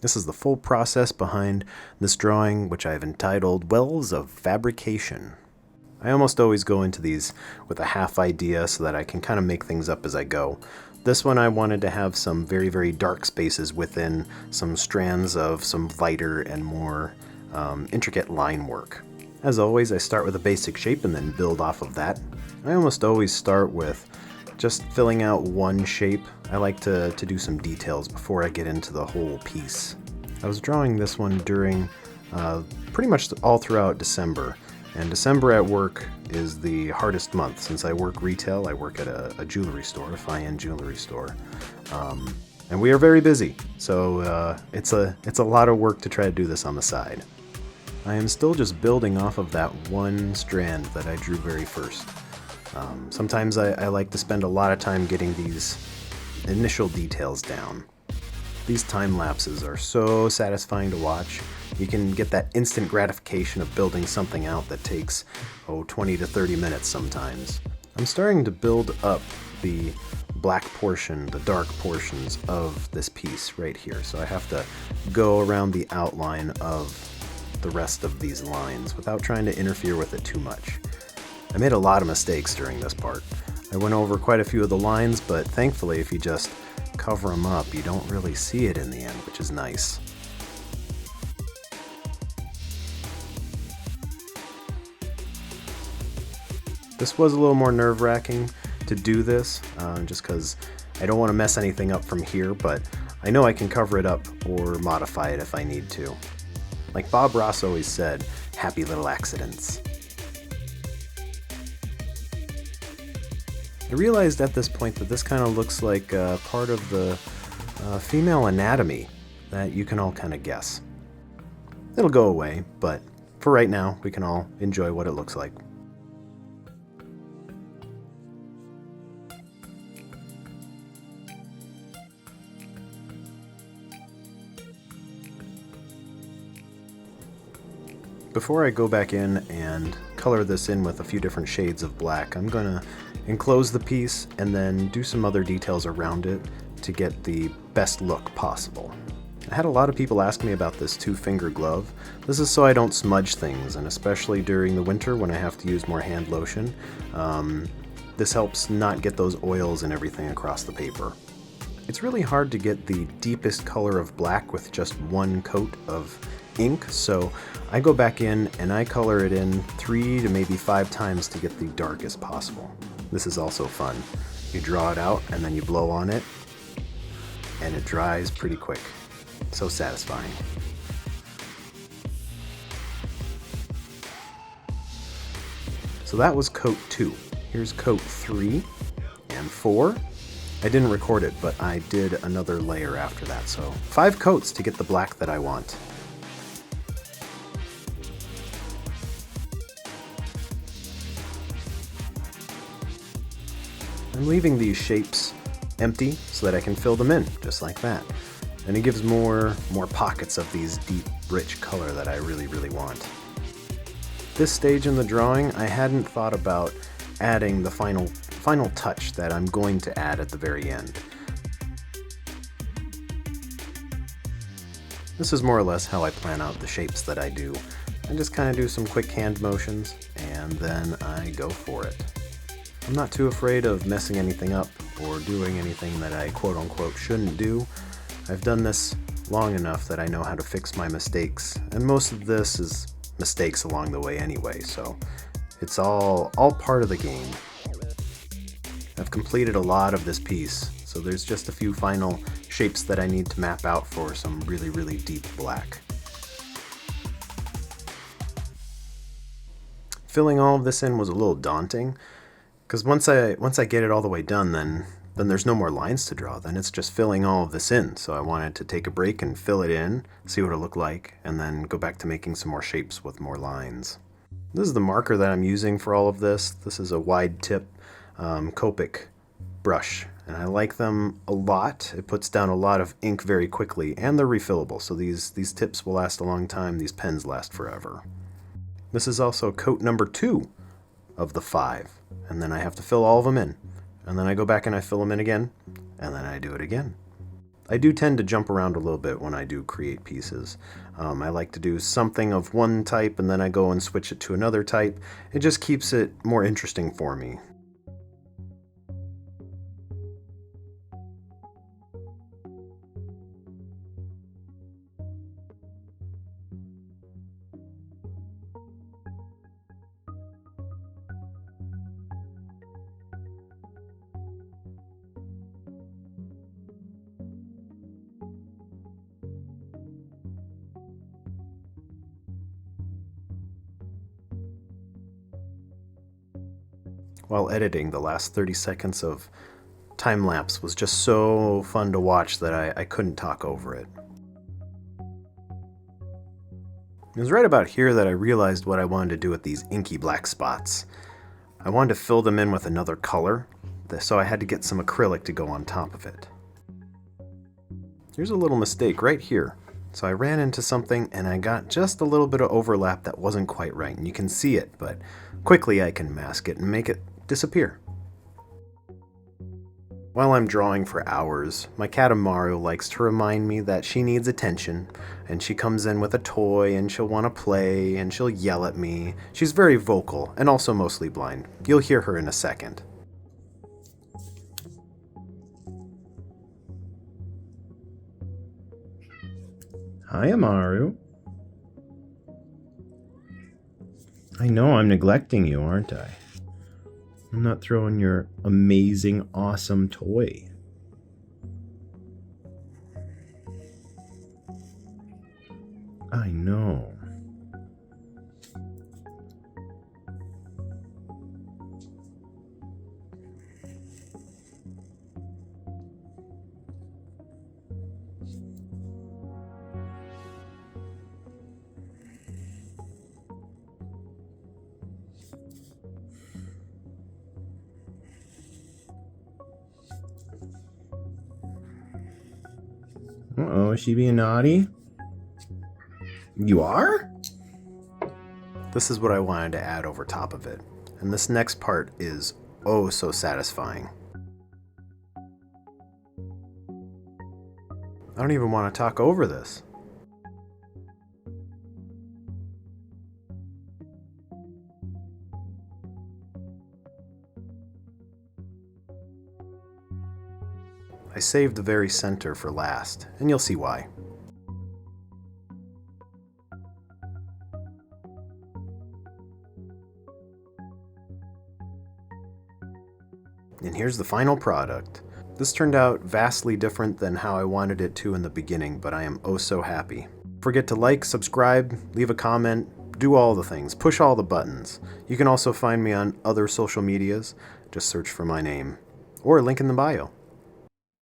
This is the full process behind this drawing, which I've entitled Wells of Fabrication. I almost always go into these with a half idea so that I can kind of make things up as I go. This one I wanted to have some very, very dark spaces within some strands of some lighter and more intricate line work. As always, I start with a basic shape and then build off of that. I almost always start with just filling out one shape. I like to do some details before I get into the whole piece. I was drawing this one during pretty much all throughout December. And December at work is the hardest month. Since I work retail, I work at a jewelry store, a high-end jewelry store. And we are very busy, so it's a lot of work to try to do this on the side. I am still just building off of that one strand that I drew very first. Sometimes I like to spend a lot of time getting these initial details down. These time lapses are so satisfying to watch. You can get that instant gratification of building something out that takes 20 to 30 minutes sometimes. I'm starting to build up the black portion, the dark portions of this piece right here. So I have to go around the outline of the rest of these lines without trying to interfere with it too much. I made a lot of mistakes during this part. I went over quite a few of the lines, but thankfully if you just cover them up, you don't really see it in the end, which is nice. This was a little more nerve-wracking to do this, just because I don't want to mess anything up from here, but I know I can cover it up or modify it if I need to. Like Bob Ross always said, happy little accidents. I realized at this point that this kind of looks like part of the female anatomy that you can all kind of guess. It'll go away, but for right now, we can all enjoy what it looks like. Before I go back in and color this in with a few different shades of black, I'm going to enclose the piece and then do some other details around it to get the best look possible. I had a lot of people ask me about this 2-finger glove. This is so I don't smudge things, and especially during the winter when I have to use more hand lotion, this helps not get those oils and everything across the paper. It's really hard to get the deepest color of black with just one coat of ink, so I go back in and I color it in 3 to maybe 5 times to get the darkest possible. This is also fun. You draw it out and then you blow on it and it dries pretty quick. So satisfying. So that was coat 2. Here's coat 3 and 4. I didn't record it, but I did another layer after that, so 5 coats to get the black that I want. I'm leaving these shapes empty so that I can fill them in, just like that. And it gives more pockets of these deep, rich color that I really, really want. This stage in the drawing, I hadn't thought about adding the final touch that I'm going to add at the very end. This is more or less how I plan out the shapes that I do. I just kind of do some quick hand motions, and then I go for it. I'm not too afraid of messing anything up or doing anything that I quote-unquote shouldn't do. I've done this long enough that I know how to fix my mistakes, and most of this is mistakes along the way anyway, so it's all part of the game. I've completed a lot of this piece, so there's just a few final shapes that I need to map out for some really, really deep black. Filling all of this in was a little daunting, because once I get it all the way done, then there's no more lines to draw. Then it's just filling all of this in. So I wanted to take a break and fill it in, see what it looked like, and then go back to making some more shapes with more lines. This is the marker that I'm using for all of this. This is a wide tip Copic brush, and I like them a lot. It puts down a lot of ink very quickly, and they're refillable. So these tips will last a long time. These pens last forever. This is also coat number 2 of the 5, and then I have to fill all of them in, and then I go back and I fill them in again, and then I do it again. I do tend to jump around a little bit when I do create pieces. I like to do something of one type and then I go and switch it to another type. It just keeps it more interesting for me. While editing, the last 30 seconds of time lapse was just so fun to watch that I couldn't talk over it. It was right about here that I realized what I wanted to do with these inky black spots. I wanted to fill them in with another color, so I had to get some acrylic to go on top of it. Here's a little mistake right here. So I ran into something and I got just a little bit of overlap that wasn't quite right, and you can see it, but quickly I can mask it and make it disappear. While I'm drawing for hours, my cat Amaru likes to remind me that she needs attention, and she comes in with a toy and she'll want to play and she'll yell at me. She's very vocal and also mostly blind. You'll hear her in a second. Hi, Amaru. I know I'm neglecting you, aren't I? I'm not throwing your amazing, awesome toy. I know. Uh-oh, is she being naughty? You are? This is what I wanted to add over top of it. And this next part is oh so satisfying. I don't even want to talk over this. I saved the very center for last, and you'll see why. And here's the final product. This turned out vastly different than how I wanted it to in the beginning, but I am oh so happy. Don't forget to like, subscribe, leave a comment, do all the things, push all the buttons. You can also find me on other social medias. Just search for my name, or link in the bio.